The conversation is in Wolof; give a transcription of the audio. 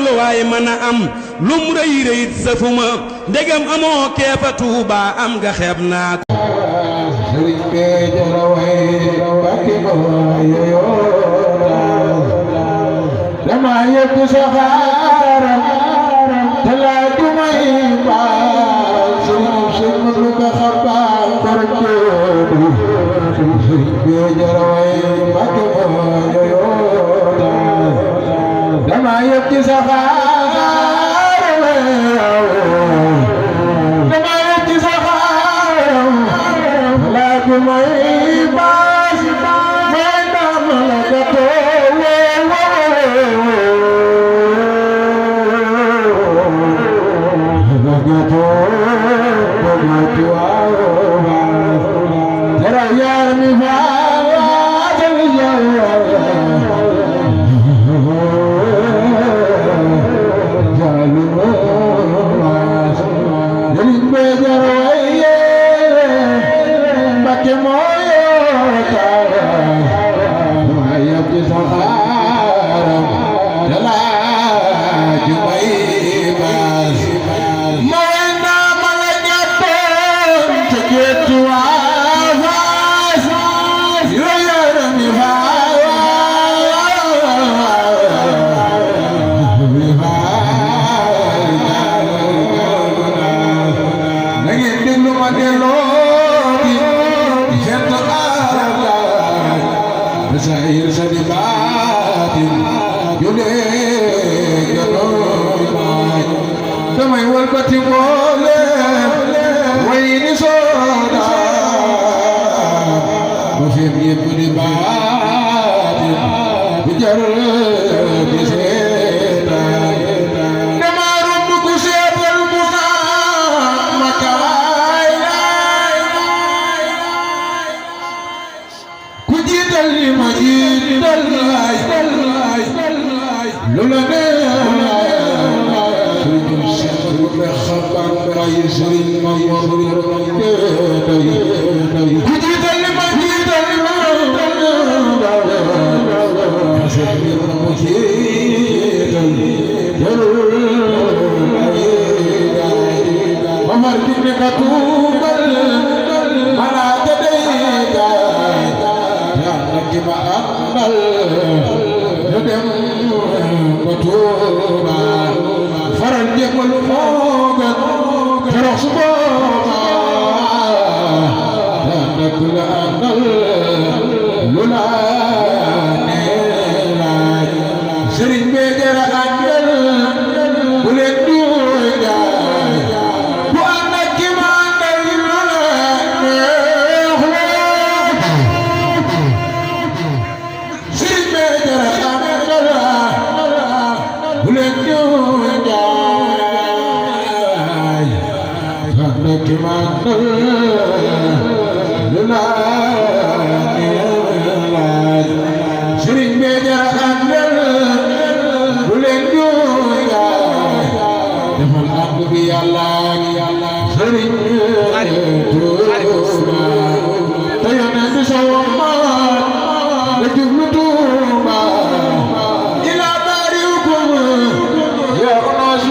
lu waay mën a am lum rëy rëyit safuma ndegam amoo keefa Tuuba am nga xeeb naa ko sëriñ bee jara way Mbàkke mooy yoyoota dama yëg saxaaram te laa du may baal sëriñ sëñ lu ko xabaar borom joodu sëriñ bee jara way Mbàkke mooy yoyoota dama yëg saxaaram dama yëg saxaaram laa du may baal may ndam la gato damay walbati boole way ni sooda bu feem yëpp di baatin bu jar di seetaan dama romb ku seetal mu naa ma kaay ku jiital li ma jiital lu la ay sëriñ ma mor ku jiital li ma jiital sëriñ ma jiital Mamar dine ka tuubal malaaka day gaay yàlla ki ma àndal ñu dem ba Tuuba faral jégalu moo gën keroog su boobaa yàlla ku la àndal lu la nee laaj sëriñ bee jara àndal bu leen duy jaay bu ànd ak ki ma àndal lu la neex sëriñ bee jara àndal bu leen duy jaay ànd ak ki ma àndal lu la neex laaj sëriñ bee jara àndal bu leen duy jaay defal ànd bi yàlla sëriñ Tuuba te yonent bi sa wammaat la jublu Tuuba ila baariukum ya unaas